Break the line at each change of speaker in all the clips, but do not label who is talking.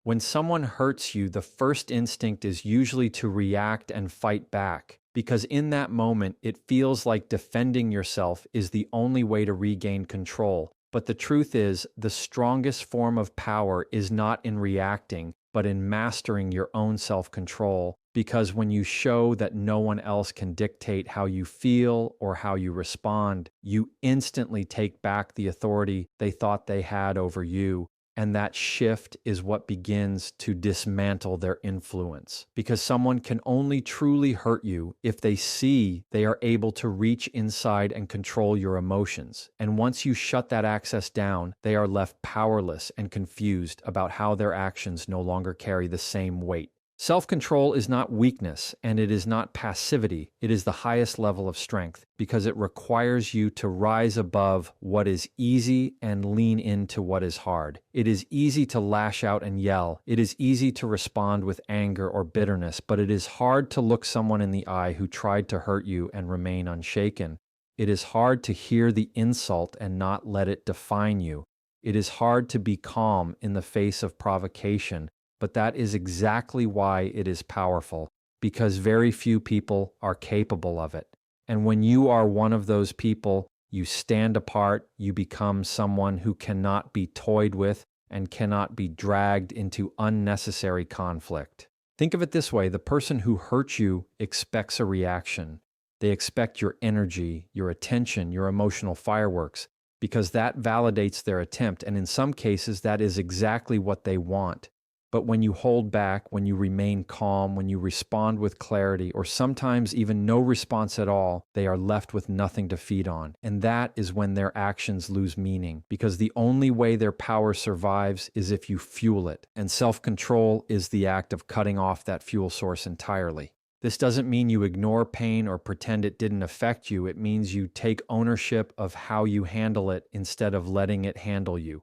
When someone hurts you, the first instinct is usually to react and fight back, because in that moment it feels like defending yourself is the only way to regain control. But the truth is, the strongest form of power is not in reacting, but in mastering your own self-control. Because when you show that no one else can dictate how you feel or how you respond, you instantly take back the authority they thought they had over you. And that shift is what begins to dismantle their influence. Because someone can only truly hurt you if they see they are able to reach inside and control your emotions. And once you shut that access down, they are left powerless and confused about how their actions no longer carry the same weight. Self-control is not weakness, and it is not passivity. It is the highest level of strength because it requires you to rise above what is easy and lean into what is hard. It is easy to lash out and yell. It is easy to respond with anger or bitterness, but it is hard to look someone in the eye who tried to hurt you and remain unshaken. It is hard to hear the insult and not let it define you. It is hard to be calm in the face of provocation. But that is exactly why it is powerful, because very few people are capable of it. And when you are one of those people, you stand apart, you become someone who cannot be toyed with and cannot be dragged into unnecessary conflict. Think of it this way: the person who hurts you expects a reaction. They expect your energy, your attention, your emotional fireworks, because that validates their attempt, and in some cases, that is exactly what they want. But when you hold back, when you remain calm, when you respond with clarity, or sometimes even no response at all, they are left with nothing to feed on. And that is when their actions lose meaning, because the only way their power survives is if you fuel it. And self-control is the act of cutting off that fuel source entirely. This doesn't mean you ignore pain or pretend it didn't affect you. It means you take ownership of how you handle it instead of letting it handle you.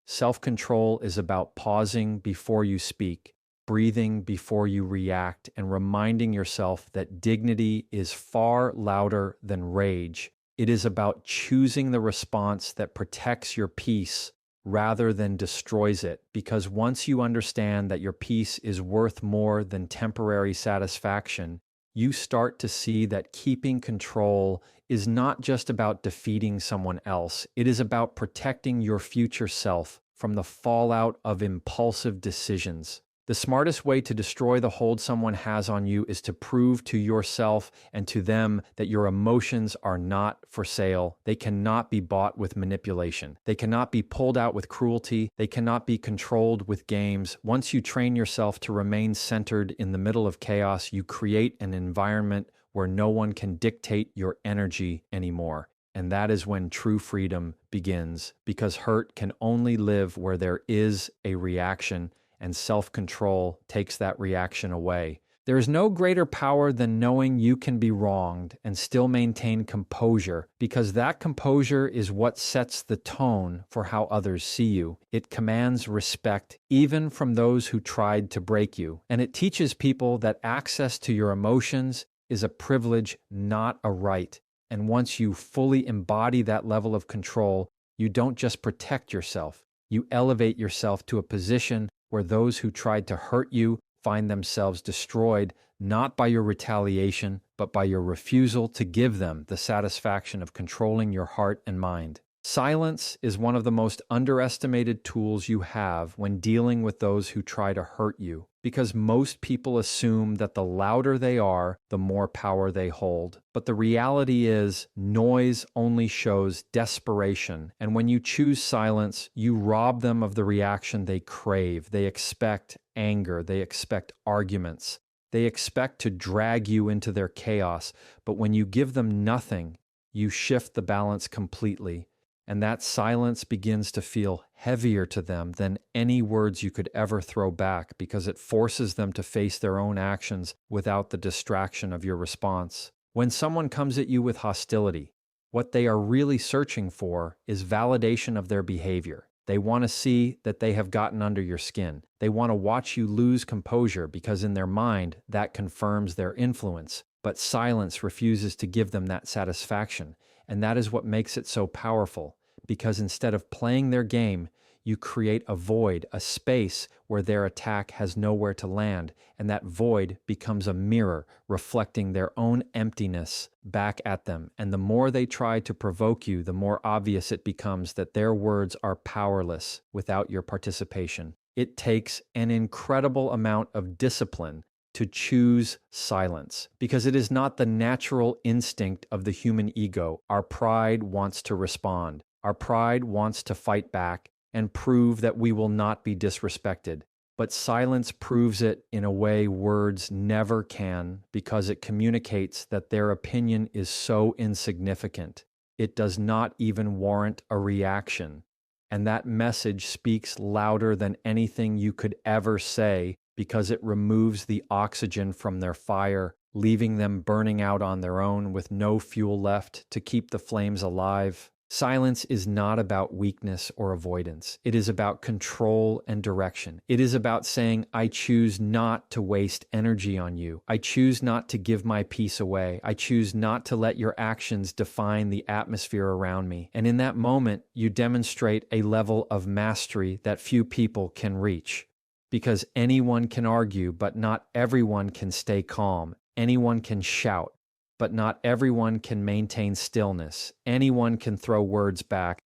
Self-control is about pausing before you speak, breathing before you react, and reminding yourself that dignity is far louder than rage. It is about choosing the response that protects your peace rather than destroys it, because once you understand that your peace is worth more than temporary satisfaction, you start to see that keeping control is not just about defeating someone else. It is about protecting your future self from the fallout of impulsive decisions. The smartest way to destroy the hold someone has on you is to prove to yourself and to them that your emotions are not for sale. They cannot be bought with manipulation. They cannot be pulled out with cruelty. They cannot be controlled with games. Once you train yourself to remain centered in the middle of chaos, you create an environment where no one can dictate your energy anymore. And that is when true freedom begins, because hurt can only live where there is a reaction, and self-control takes that reaction away. There is no greater power than knowing you can be wronged and still maintain composure, because that composure is what sets the tone for how others see you. It commands respect even from those who tried to break you, and it teaches people that access to your emotions is a privilege, not a right. And once you fully embody that level of control, you don't just protect yourself, you elevate yourself to a position where those who tried to hurt you find themselves destroyed, not by your retaliation, but by your refusal to give them the satisfaction of controlling your heart and mind. Silence is one of the most underestimated tools you have when dealing with those who try to hurt you, because most people assume that the louder they are, the more power they hold. But the reality is, noise only shows desperation, and when you choose silence, you rob them of the reaction they crave. They expect anger, they expect arguments, they expect to drag you into their chaos, but when you give them nothing, you shift the balance completely. And that silence begins to feel heavier to them than any words you could ever throw back, because it forces them to face their own actions without the distraction of your response. When someone comes at you with hostility, what they are really searching for is validation of their behavior. They want to see that they have gotten under your skin. They want to watch you lose composure, because in their mind, that confirms their influence. But silence refuses to give them that satisfaction. And that is what makes it so powerful, because instead of playing their game, You create a void, a space where their attack has nowhere to land, and that void becomes a mirror reflecting their own emptiness back at them. And the more they try to provoke you, the more obvious it becomes that their words are powerless without your participation. It takes an incredible amount of discipline to choose silence because it is not the natural instinct of the human ego. Our pride wants to respond. Our pride wants to fight back and prove that we will not be disrespected. But silence proves it in a way words never can because it communicates that their opinion is so insignificant. It does not even warrant a reaction. And that message speaks louder than anything you could ever say because it removes the oxygen from their fire, leaving them burning out on their own with no fuel left to keep the flames alive. Silence is not about weakness or avoidance. It is about control and direction. It is about saying, I choose not to waste energy on you. I choose not to give my peace away. I choose not to let your actions define the atmosphere around me. And in that moment, you demonstrate a level of mastery that few people can reach. Because anyone can argue, but not everyone can stay calm. Anyone can shout, but not everyone can maintain stillness. Anyone can throw words back,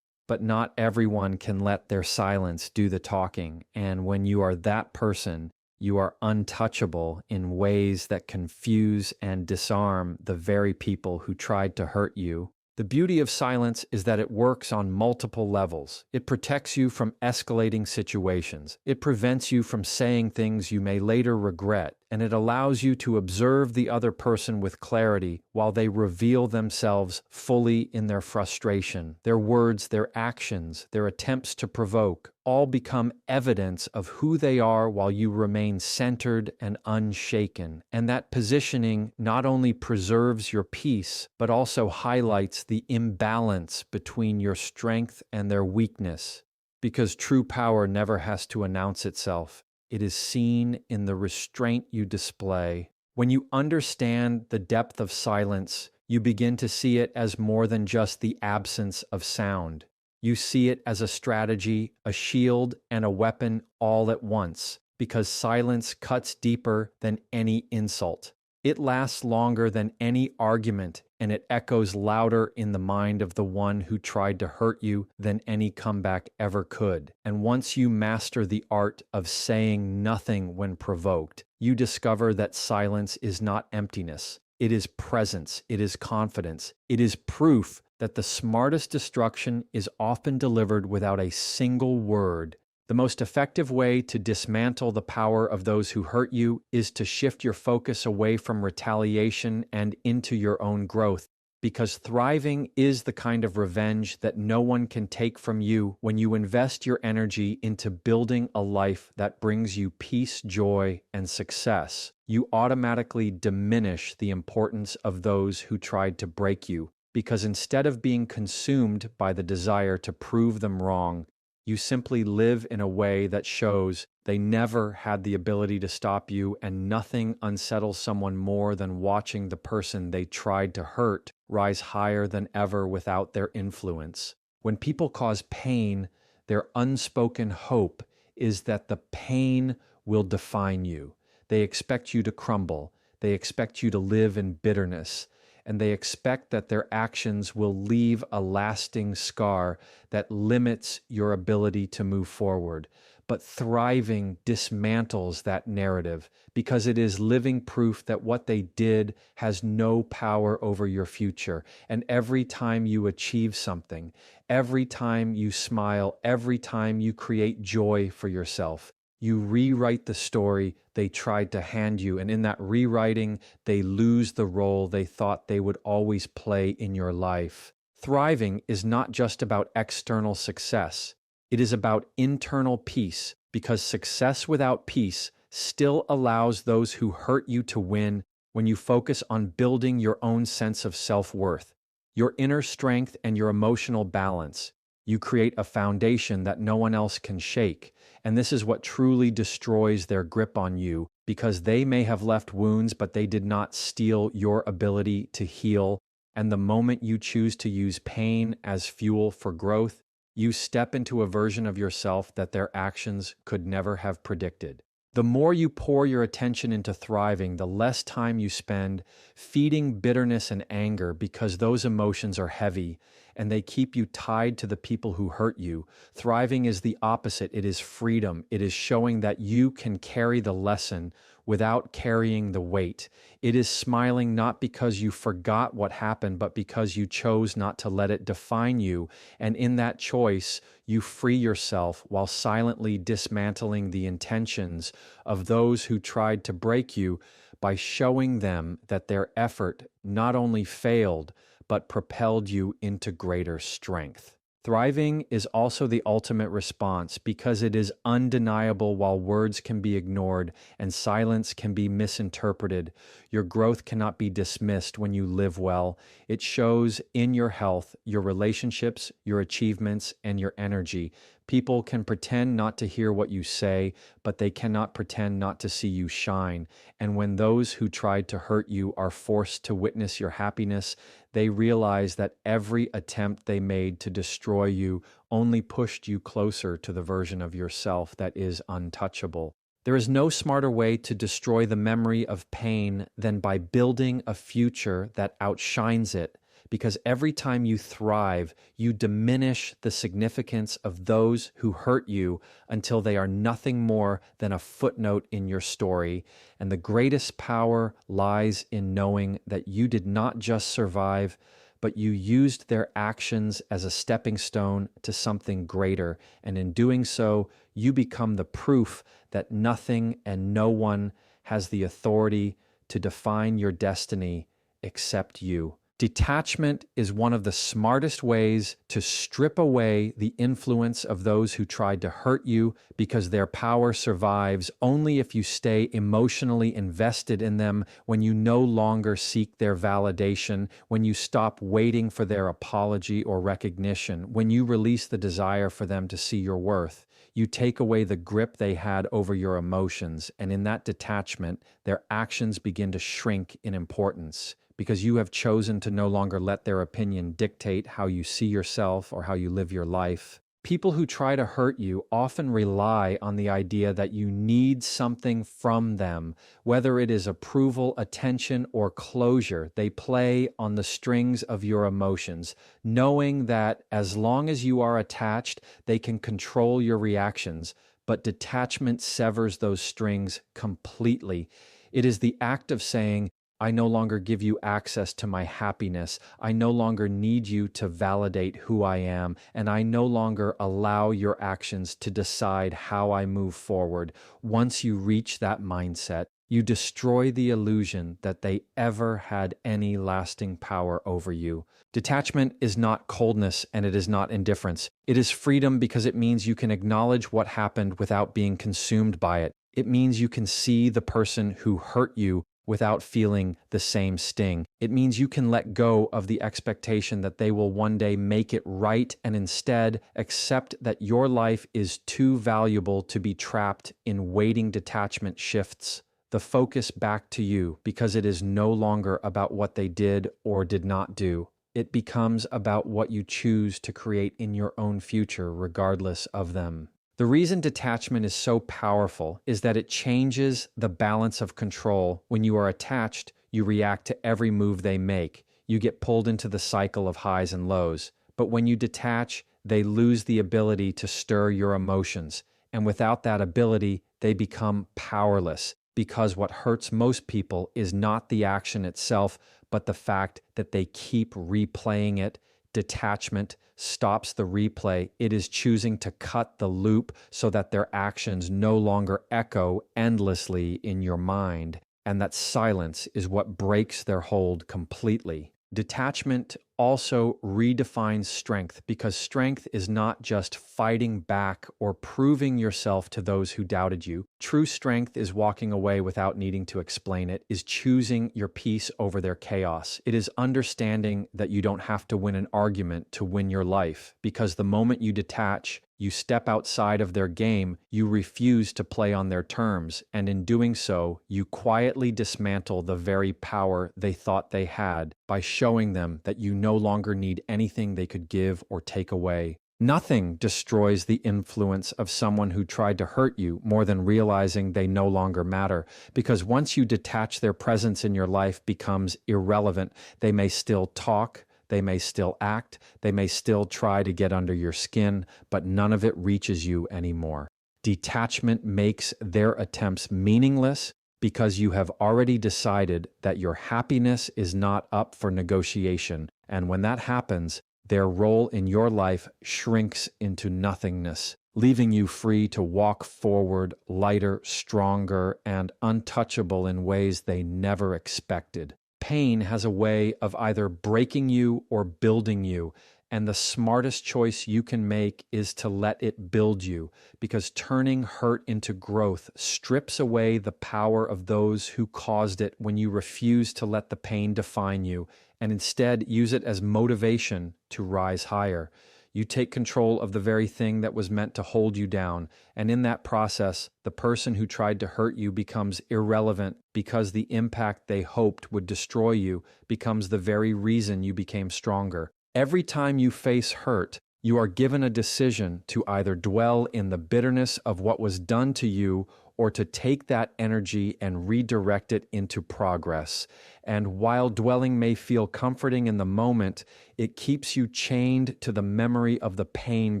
but not everyone can let their silence do the talking. And when you are that person, you are untouchable in ways that confuse and disarm the very people who tried to hurt you. The beauty of silence is that it works on multiple levels. It protects you from escalating situations. It prevents you from saying things you may later regret, and it allows you to observe the other person with clarity while they reveal themselves fully in their frustration. Their words, their actions, their attempts to provoke all become evidence of who they are while you remain centered and unshaken. And that positioning not only preserves your peace, but also highlights the imbalance between your strength and their weakness. Because true power never has to announce itself. It is seen in the restraint you display. When you understand the depth of silence, you begin to see it as more than just the absence of sound. You see it as a strategy, a shield, and a weapon all at once, because silence cuts deeper than any insult. It lasts longer than any argument, and it echoes louder in the mind of the one who tried to hurt you than any comeback ever could. And once you master the art of saying nothing when provoked, you discover that silence is not emptiness. It is presence. It is confidence. It is proof that the smartest destruction is often delivered without a single word. The most effective way to dismantle the power of those who hurt you is to shift your focus away from retaliation and into your own growth, because thriving is the kind of revenge that no one can take from you when you invest your energy into building a life that brings you peace, joy, and success. You automatically diminish the importance of those who tried to break you, because instead of being consumed by the desire to prove them wrong, you simply live in a way that shows they never had the ability to stop you, and nothing unsettles someone more than watching the person they tried to hurt rise higher than ever without their influence. When people cause pain, their unspoken hope is that the pain will define you. They expect you to crumble. They expect you to live in bitterness. And they expect that their actions will leave a lasting scar that limits your ability to move forward. But thriving dismantles that narrative because it is living proof that what they did has no power over your future. And every time you achieve something, every time you smile, every time you create joy for yourself, you rewrite the story they tried to hand you, and in that rewriting, they lose the role they thought they would always play in your life. Thriving is not just about external success. It is about internal peace, because success without peace still allows those who hurt you to win when you focus on building your own sense of self-worth, your inner strength, and your emotional balance. You create a foundation that no one else can shake. And this is what truly destroys their grip on you, because they may have left wounds, but they did not steal your ability to heal. And the moment you choose to use pain as fuel for growth, You step into a version of yourself that their actions could never have predicted. The more you pour your attention into thriving, the less time you spend feeding bitterness and anger because those emotions are heavy and they keep you tied to the people who hurt you. Thriving is the opposite. It is freedom. It is showing that you can carry the lesson without carrying the weight. It is smiling not because you forgot what happened, but because you chose not to let it define you. And in that choice, you free yourself while silently dismantling the intentions of those who tried to break you by showing them that their effort not only failed, but propelled you into greater strength. Thriving is also the ultimate response because it is undeniable while words can be ignored and silence can be misinterpreted. Your growth cannot be dismissed when you live well. It shows in your health, your relationships, your achievements, and your energy. People can pretend not to hear what you say, but they cannot pretend not to see you shine. And when those who tried to hurt you are forced to witness your happiness, they realize that every attempt they made to destroy you only pushed you closer to the version of yourself that is untouchable. There is no smarter way to destroy the memory of pain than by building a future that outshines it, because every time you thrive, you diminish the significance of those who hurt you until they are nothing more than a footnote in your story. And the greatest power lies in knowing that you did not just survive, but you used their actions as a stepping stone to something greater. And in doing so, you become the proof that nothing and no one has the authority to define your destiny except you. Detachment is one of the smartest ways to strip away the influence of those who tried to hurt you, because their power survives only if you stay emotionally invested in them, when you no longer seek their validation, when you stop waiting for their apology or recognition, when you release the desire for them to see your worth. You take away the grip they had over your emotions, and in that detachment, their actions begin to shrink in importance, because you have chosen to no longer let their opinion dictate how you see yourself or how you live your life. People who try to hurt you often rely on the idea that you need something from them, whether it is approval, attention, or closure. They play on the strings of your emotions, knowing that as long as you are attached, they can control your reactions. But detachment severs those strings completely. It is the act of saying, I no longer give you access to my happiness. I no longer need you to validate who I am, and I no longer allow your actions to decide how I move forward. Once you reach that mindset, you destroy the illusion that they ever had any lasting power over you. Detachment is not coldness, and it is not indifference. It is freedom, because it means you can acknowledge what happened without being consumed by it. It means you can see the person who hurt you without feeling the same sting. It means you can let go of the expectation that they will one day make it right, and instead accept that your life is too valuable to be trapped in waiting. Detachment shifts the focus back to you, because it is no longer about what they did or did not do. It becomes about what you choose to create in your own future, regardless of them. The reason detachment is so powerful is that it changes the balance of control. When you are attached, you react to every move they make. You get pulled into the cycle of highs and lows. But when you detach, they lose the ability to stir your emotions. And without that ability, they become powerless, because what hurts most people is not the action itself, but the fact that they keep replaying it. Detachment stops the replay. It is choosing to cut the loop so that their actions no longer echo endlessly in your mind, and that silence is what breaks their hold completely. Detachment also redefines strength, because strength is not just fighting back or proving yourself to those who doubted you. True strength is walking away without needing to explain it, is choosing your peace over their chaos. It is understanding that you don't have to win an argument to win your life, because the moment you detach, you step outside of their game, you refuse to play on their terms, and in doing so, you quietly dismantle the very power they thought they had by showing them that you no longer need anything they could give or take away. Nothing destroys the influence of someone who tried to hurt you more than realizing they no longer matter, because once you detach, their presence in your life becomes irrelevant. They may still talk, they may still act, they may still try to get under your skin, but none of it reaches you anymore. Detachment makes their attempts meaningless because you have already decided that your happiness is not up for negotiation, and when that happens, their role in your life shrinks into nothingness, leaving you free to walk forward lighter, stronger, and untouchable in ways they never expected. Pain has a way of either breaking you or building you, and the smartest choice you can make is to let it build you, because turning hurt into growth strips away the power of those who caused it when you refuse to let the pain define you and instead use it as motivation to rise higher. You take control of the very thing that was meant to hold you down, and in that process, the person who tried to hurt you becomes irrelevant because the impact they hoped would destroy you becomes the very reason you became stronger. Every time you face hurt, you are given a decision to either dwell in the bitterness of what was done to you or to take that energy and redirect it into progress. And while dwelling may feel comforting in the moment, it keeps you chained to the memory of the pain.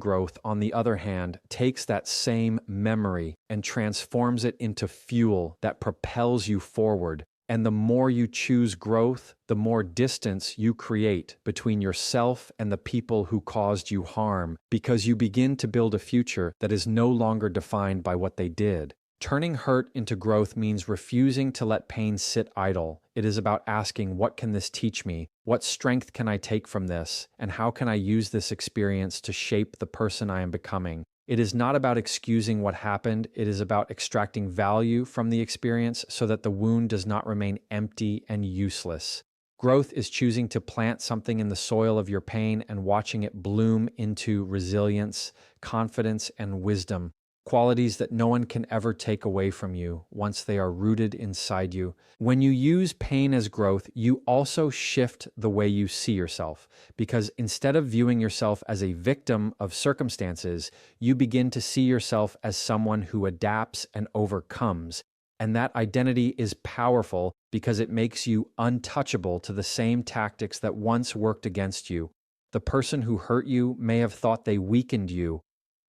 Growth, on the other hand, takes that same memory and transforms it into fuel that propels you forward. And the more you choose growth, the more distance you create between yourself and the people who caused you harm, because you begin to build a future that is no longer defined by what they did. Turning hurt into growth means refusing to let pain sit idle. It is about asking, what can this teach me? What strength can I take from this? And how can I use this experience to shape the person I am becoming? It is not about excusing what happened. It is about extracting value from the experience so that the wound does not remain empty and useless. Growth is choosing to plant something in the soil of your pain and watching it bloom into resilience, confidence, and wisdom. Qualities that no one can ever take away from you once they are rooted inside you. When you use pain as growth, you also shift the way you see yourself, because instead of viewing yourself as a victim of circumstances, you begin to see yourself as someone who adapts and overcomes. And that identity is powerful because it makes you untouchable to the same tactics that once worked against you. The person who hurt you may have thought they weakened you,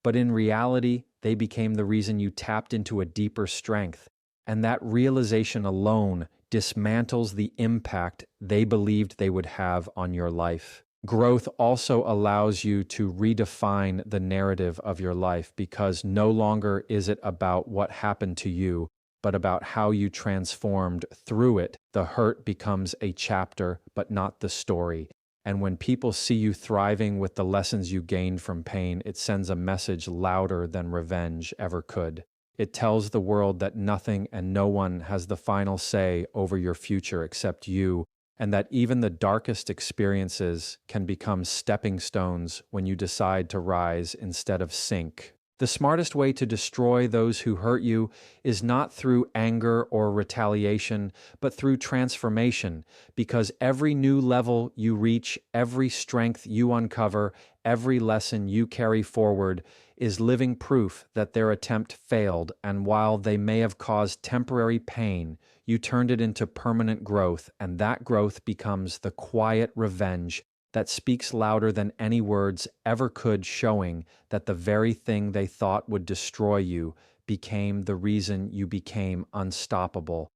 but in reality, they became the reason you tapped into a deeper strength. And that realization alone dismantles the impact they believed they would have on your life. Growth also allows you to redefine the narrative of your life, because no longer is it about what happened to you, but about how you transformed through it. The hurt becomes a chapter, but not the story. And when people see you thriving with the lessons you gained from pain, it sends a message louder than revenge ever could. It tells the world that nothing and no one has the final say over your future except you, and that even the darkest experiences can become stepping stones when you decide to rise instead of sink. The smartest way to destroy those who hurt you is not through anger or retaliation, but through transformation, because every new level you reach, every strength you uncover, every lesson you carry forward is living proof that their attempt failed, and while they may have caused temporary pain, you turned it into permanent growth, and that growth becomes the quiet revenge that speaks louder than any words ever could, showing that the very thing they thought would destroy you became the reason you became unstoppable.